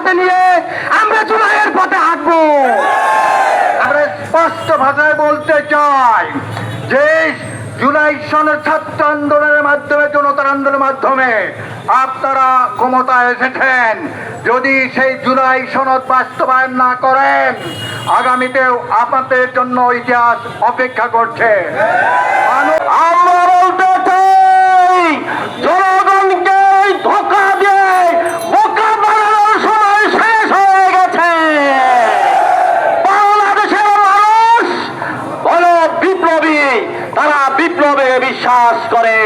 সাথে নিয়ে আমরা জুলাইয়ের পথে হাঁটবো। আমরা স্পষ্ট ভাষায় বলতে চাই যে জুলাই সনের ছাত্র আন্দোলনের মাধ্যমে, জনতার আন্দোলনের মাধ্যমে আপনারা ক্ষমতায় এসেছেন। যদি সেই জুলাই সনদ বাস্তবায়ন না করেন, আগামীতেও আপনাদের জন্য ইতিহাস অপেক্ষা করছে। আমরা বলতে চাই, জনগণকে ধোঁকা দিয়ে বোকা বানানোর সময় শেষ হয়ে গেছে। বাংলাদেশের মানুষ হলো বিপ্লবী, তারা বিপ্লবে বিশ্বাস করে।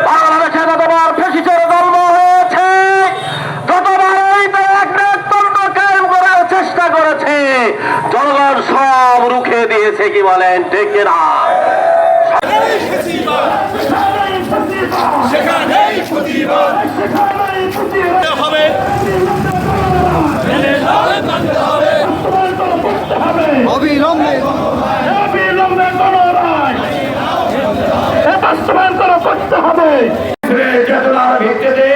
বাংলাদেশে যতবার ফ্যাসিস্টের জন্ম হয়েছে, যতবারই তারা একনায়কতন্ত্র কায়েম করার চেষ্টা করেছে, জনগণ সব রুখে দিয়েছে। কি বলেন, ঠিক না? চেতনার ভিত্তিতে,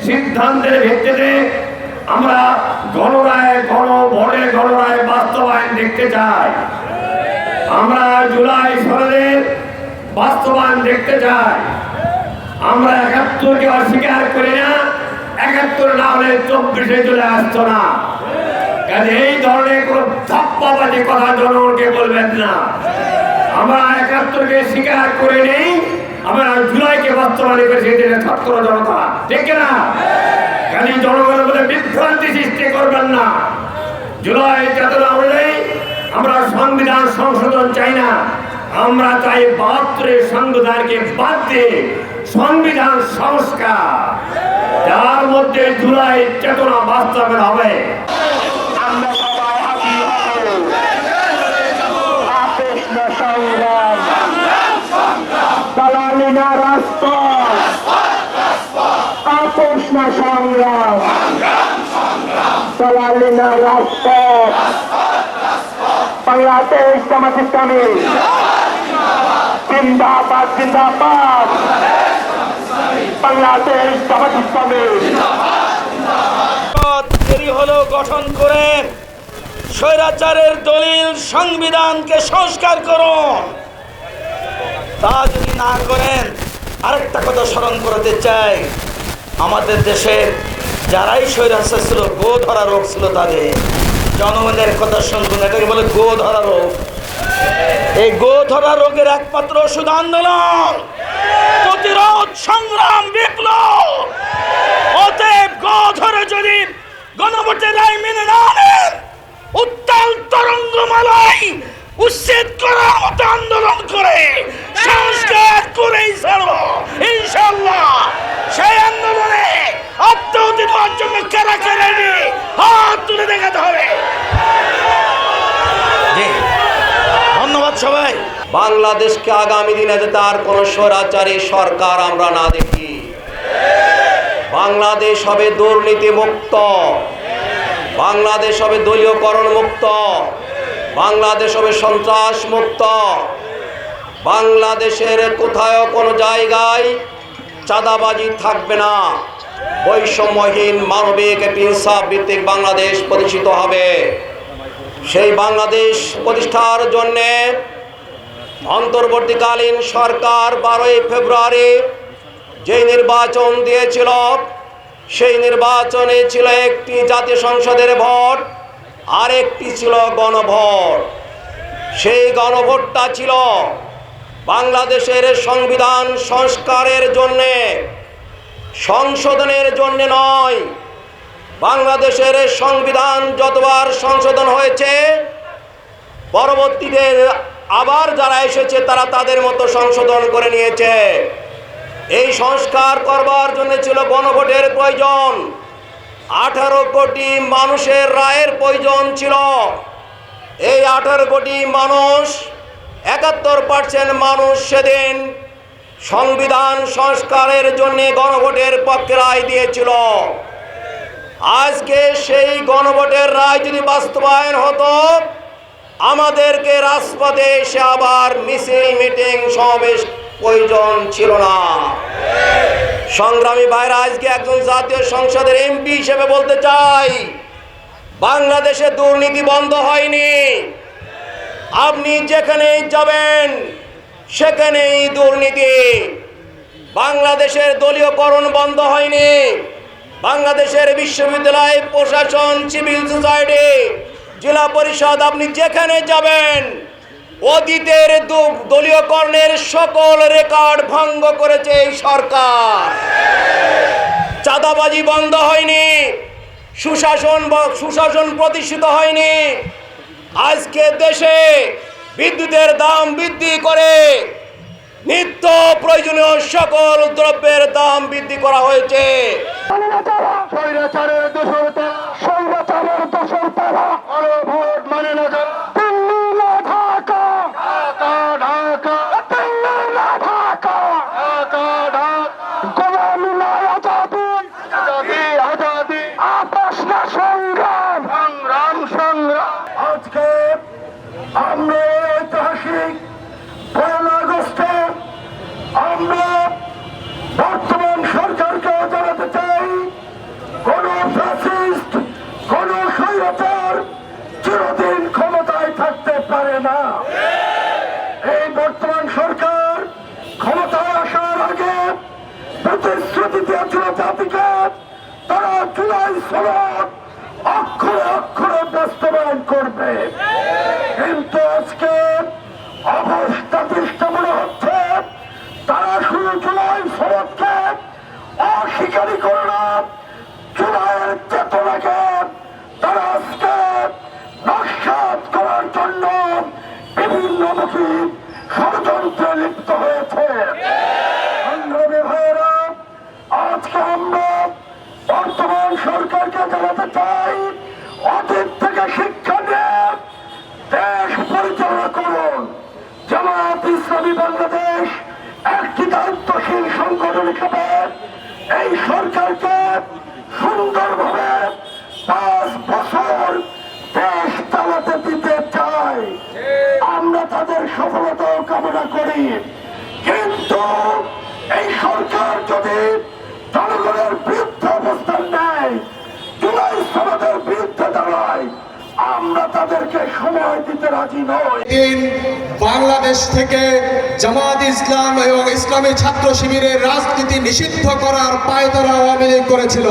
সিদ্ধান্তের ভিত্তিতে আমরা গণরায়, গণভোটে গণরায় বাস্তবায়ন দেখতে চাই। আমরা জুলাই সনদের বাস্তবায়ন দেখতে চাই। আমরা ৭১কে অস্বীকার করি না। ৭১ না হলে ২৪-এ চলে আসতো না। কাজে এই ধরনের কোন ধাপ্পাবাজি কথা জনগণকে বলবেন না। আমরা ৭১কে স্বীকার করে নেই, আমরা জুলাইকে বাস্তবায়ন করেছি ছাত্র জনতা, ঠিক না? কাজে জনগণের মধ্যে বিভ্রান্তি সৃষ্টি করবেন না। জুলাই চেতনা অনুযায়ী আমরা সংবিধান সংশোধন চাই না। আমরা চাই ৭২ সংবিধানকে বাদ দিয়ে সংবিধান সংস্কার, যার মধ্যে জুলাই চেতনা বাস্তবায়ন হবে। আমরা সবাই হাজির হব। আপোষ না সংগ্রাম, দালালি না রাজপথ। আপোষ না সংগ্রাম, দালালি না রাজপথ। বাংলাদেশ জামাত ইসলামী জিন্দাবাদ, জিন্দাবাদ। বাংলাদেশ জামাত ইসলামী দেরি হলো গঠন করে স্বৈরাচারের দলিল সংবিধানকে সংস্কার করুন। তা যদি না করেন, আরেকটা কথা স্মরণ করতে চাই, আমাদের দেশের যারাই স্বৈরাচার ছিল, গো ধরা রোগ ছিল তাদের। জনগণের কথা শুনবেন, এটাকে বলে গো ধরা রোগ। এই গো ধরা রোগের একমাত্র ওষুধ আন্দোলন, প্রতিরোধ, সংগ্রাম, বিপ্লব। অতএব গো ধরে যদি গণভোটের রায় মেনে না নেন, উত্তাল তরঙ্গমালায় উচ্ছেদ করার মতো আন্দোলন করে সংস্কার করেই ছাড়ব ইনশাল্লাহ। সেই আন্দোলনে আত্মাহুতি দেওয়ার জন্য কারা কারা হাত তুলে দেখাতে হবে। ধন্যবাদ সবাই। বাংলাদেশকে আগামী দিনে যাতে আর কোন স্বৈরাচারী সরকার আমরা না দেখি। বাংলাদেশ হবে দুর্নীতি মুক্ত, বাংলাদেশ হবে দলীয়করণ মুক্ত, বাংলাদেশ হবে সন্ত্রাস মুক্ত। বাংলাদেশের কোথাও কোনো জায়গায় চাঁদাবাজি থাকবে না। বৈষম্যহীন, মানবিক, ইনসাফ ভিত্তিক বাংলাদেশ প্রতিষ্ঠিত হবে। সেই বাংলাদেশ প্রতিষ্ঠার জন্যে অন্তর্বর্তীকালীন সরকার 12ই ফেব্রুয়ারি যে নির্বাচন দিয়েছিল, সেই নির্বাচনে ছিল একটি জাতীয় সংসদের ভোট, আর একটি ছিল গণভোট। সেই গণভোটটা ছিল বাংলাদেশের সংবিধান সংস্কারের জন্যে, সংশোধনের জন্য নয়। বাংলাদেশের সংবিধান যতবার সংশোধন হয়েছে, পরবর্তীতে আবার যারা এসেছে তারা তাদের মতো সংশোধন করে নিয়েছে। এই সংস্কার করবার জন্য ছিল গণভোটের প্রয়োজন। 18 কোটি মানুষের রায়ের প্রয়োজন ছিল। এই 18 কোটি মানুষ, 71% মানুষ সেদিন সংবিধান সংস্কারের জন্য গণভোটের পক্ষে রায় দিয়েছিল। আজকে সেই গণভোটের রায় যদি বাস্তবায়ন হতো, আমাদেরকে রাজপথে এসে আবার মিছিল, মিটিং, সমাবেশ প্রয়োজন ছিল না। সংগ্রামী ভাইরা, আজকে একজন জাতীয় সংসদের এমপি হিসেবে বলতে চাই, বাংলাদেশে দুর্নীতি বন্ধ হয়নি। আপনি যেখানেই যাবেন সেখানেই দুর্নীতি। বাংলাদেশের দলীয়করণ বন্ধ হয়নি। বাংলাদেশের বিশ্ববিদ্যালয়, প্রশাসন, সিভিল সোসাইটি, জেলা পরিষদ, আপনি যেখানে যাবেন অতীতের দলীয়করণের সকল রেকর্ড ভঙ্গ করেছে এই সরকার। চাঁদাবাজি বন্ধ হয়নি, সুশাসন প্রতিষ্ঠিত হয়নি। আজকে দেশে বিদ্যুতের দাম বৃদ্ধি করে নিত্য প্রয়োজনীয় সকল দ্রব্যের দাম বৃদ্ধি করা হয়েছে। স্বৈরাচারের দোষর স্বৈরাচারের দোষর তারা আরো ভোট মানে না যান। দিল্লি না ঢাকা, ঢাকা ঢাকা, দিল্লি না ঢাকা, ঢাকা ঢাকা, গোলামি না আজাদি, আজাদি আজাদি, আপস না সংগ্রাম, সংগ্রাম সংগ্রাম। আজকে আমরা ঐতিহাসিক ১৫ আগস্টে আমরা বর্তমান সরকারকে জানাতে চাই, কোন ফ্যাসিস্ট, কোন স্বৈরাচার চিরদিন ক্ষমতায় থাকতে পারে না। এই বর্তমান সরকার ক্ষমতায় আসার আগে প্রতিশ্রুতি দিয়েছিল জাতিকে তারা জুলাই সনদ অক্ষরে অক্ষরে বাস্তবায়ন করবে, কিন্তু আজকে অবস্থা দৃষ্ট মনে হচ্ছে তারা শুধু জুলাই সনদকে অস্বীকারই করে না, জুলাইয়ের চেতনাকে তারা আজকে নস্যাৎ করার জন্য বিভিন্নমুখী ষড়যন্ত্রে লিপ্ত হয়েছে। সংগ্রামী ভাইয়েরা, আজকে আমরা বর্তমান সরকারকে জানাতে চাই, অতীত থেকে শিক্ষা নিয়ে দেশ পরিচালনা করুন। জামায়াত ইসলামী বাংলাদেশ একটি দায়িত্বশীল সংগঠন হিসেবে এই সরকারকে সুন্দরভাবে 5 বছর দেশ চালাতে দিতে চাই। আমরা তাদের সফলতাও কামনা করি, কিন্তু এই সরকার যদি জনগণের বিরুদ্ধে অবস্থান নেয়, জুলাই সনদের বিরুদ্ধে দাঁড়ায়, আমরা তাদেরকে সময় দিতে রাজি নই। বাংলাদেশ থেকে জামাত ইসলাম এবং ইসলামী ছাত্র শিবিরের রাজনীতি নিষিদ্ধ করার পায়তারা আওয়ামী লীগ করেছিল।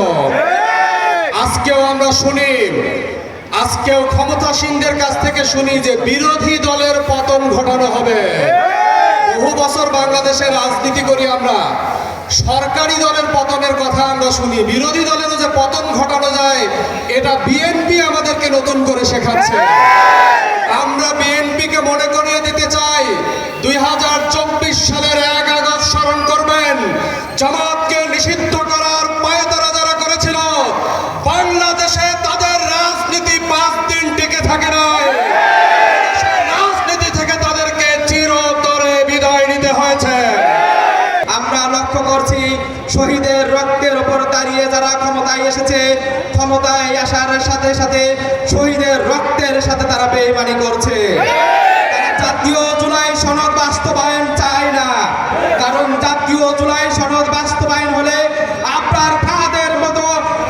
আজকেও আমরা শুনি, আজকেও ক্ষমতাসীনদের কাছ থেকে শুনি যে বিরোধী দলের পতন ঘটানো হবে। বহু বছর বাংলাদেশের রাজনীতি করি আমরা, সরকারি দলের পতনের কথা আমরা শুনি, বিরোধী দলেরও যে পতন ঘটানো যায় এটা বিএনপি আমাদেরকে নতুন করে শেখাচ্ছে। আমরা বিএনপিকে মনে করিয়ে দিতে চাই, 2024 সালের 1 আগস্ট স্মরণ করবেন, জামাতকে নিষিদ্ধ করার পায়তারা যারা করেছিল, বাংলাদেশে তাদের রাজনীতি 5 দিন টিকে থাকে নাই। রাজনীতি থেকে তাদেরকে চিরতরে বিদায় নিতে হয়েছে। আমরা লক্ষ্য করছি শহীদের রক্তের উপর দাঁড়িয়ে যারা ক্ষমতায় এসেছে, ক্ষমতায় আসার সাথে সাথে শহীদের রক্তের সাথে তারা বেইমানি করছে। তারা জাতীয় জুলাই সনদ বাস্তবায়ন চায় না, কারণ জাতীয় জুলাই সনদ বাস্তবায়ন হলে আপনার ফাহাদের মতো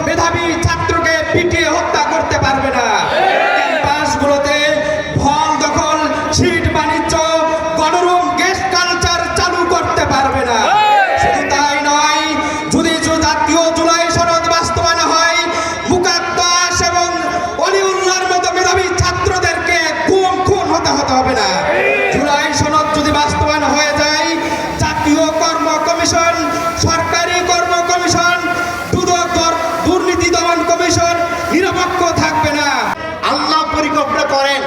মেধাবী ছাত্রকে পিটিয়ে হত্যা করতে পারবে না। ক্যাম্পাসগুলোতে ভল দখল, সিট বাণিজ্য, গণরুম, গেস্ট কালচার চালু করতে পারবে না। শুধু তাই নয়, যদি জাতীয় জুলাই সনদ বাস্তবায়ন হয়, মুকাদ্দাস এবং অলিউল্লাহর মতো মেধাবী ছাত্রদেরকে খুন হতে হবে না। জুলাই সনদ যদি বাস্তবায়ন হয়ে যায়, জাতীয় কর্ম কমিশন, সরকারি কর্ম কমিশন, দুর্নীতি দমন কমিশন নিরপেক্ষ থাকবে না। আল্লাহ পরিকল্পনা করেন,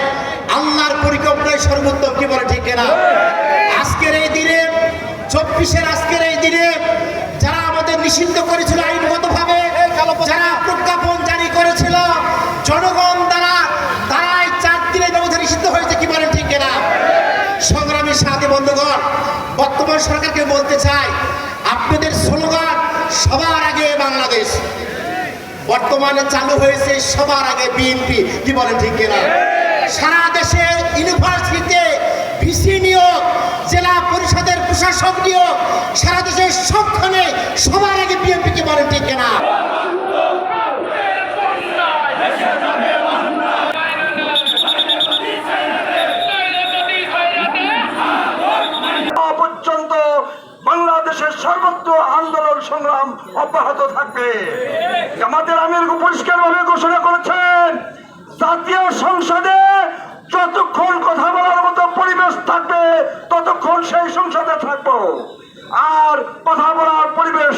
আল্লাহর পরিকল্পনায় সর্বোত্তম, কি বলে ঠিক না? আজকের এই দিনে, 24-এর আজকের এই দিনে যারা আমাদের নিষিদ্ধ করেছিল আইনগতভাবে, যারা প্রজ্ঞাপন জারি করেছিল জনগণ দ্বারা, তারা এই 4 দিনের ব্যবধান নিষিদ্ধ হয়েছে, কি বলেন ঠিক না? সংগ্রামী সাথী বন্ধুগণ, বর্তমান সরকারকে বলতে চাই, আপনাদের স্লোগান সবার আগে বাংলাদেশ, বর্তমানে চালু হয়েছে সবার আগে বিএনপি, কি বলেন ঠিক কিনা? সারা দেশে ইউনিভার্সিটিতে ভিসি নিয়োগ, জেলা পরিষদের প্রশাসক নিয়োগ, সারা দেশের সবখানে সবার আগে বিএনপিকে বলেন ঠিক কিনা? পর্যন্ত বাংলাদেশের সর্বত্র আন্দোলন সংগ্রাম অব্যাহত থাকবে। জামাতের আমির পরিষ্কারভাবে ঘোষণা করেছেন, জাতীয় সংসদে যতক্ষণ কথা বলার মতো পরিবেশ থাকবে ততক্ষণ সেই সংসদে থাকবো, আর কথা বলার পরিবেশ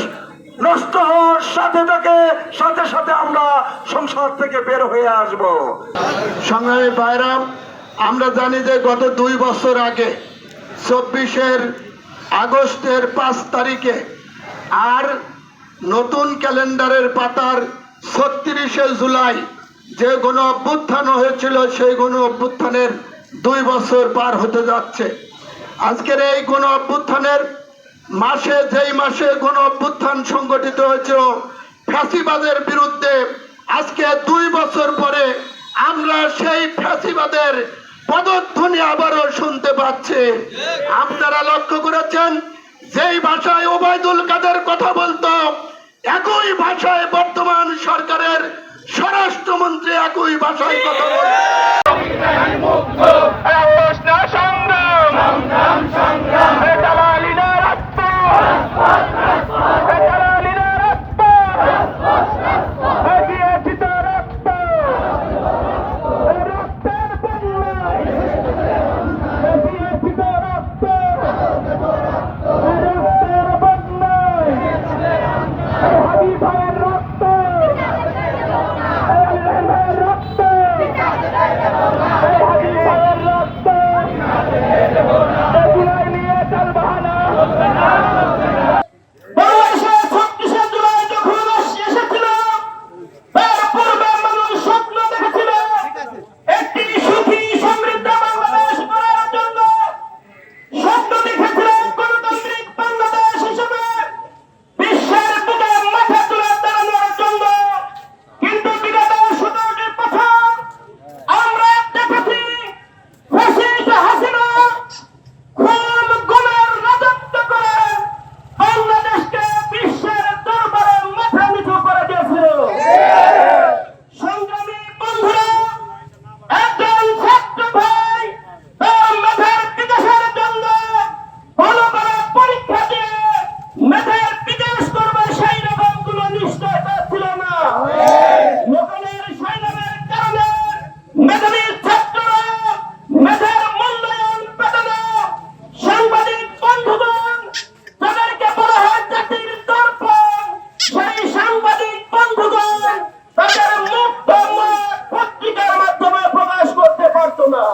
নষ্ট হওয়ার সাথে সাথে আমরা সংসদ থেকে বের হয়ে আসব। সংগ্রামী ভাইরা, আমরা জানি যে গত 2 বছর আগে 24 আগস্টের 5 তারিখে আর নতুন ক্যালেন্ডারের পাতার 36 জুলাই যে গণ অভ্যুত্থান হয়েছিল, সেই গণ অভ্যুত্থানের 2 বছর পার হতে যাচ্ছে। আজকের এই গণ অভ্যুত্থানের মাসে, যেই মাসে গণ অভ্যুত্থান সংগঠিত হয়েছিল ফ্যাসিবাদের বিরুদ্ধে, আজকে 2 বছর পরে আমরা সেই ফ্যাসিবাদের পদধ্বনি আবারও শুনতে পাচ্ছি। আপনারা লক্ষ্য করেছেন, যেই ভাষায় ওবায়দুল কাদের কথা বলতো, একই ভাষায় বর্তমান সরকারের স্বরাষ্ট্রমন্ত্রী একই ভাষায় কথা বলছে।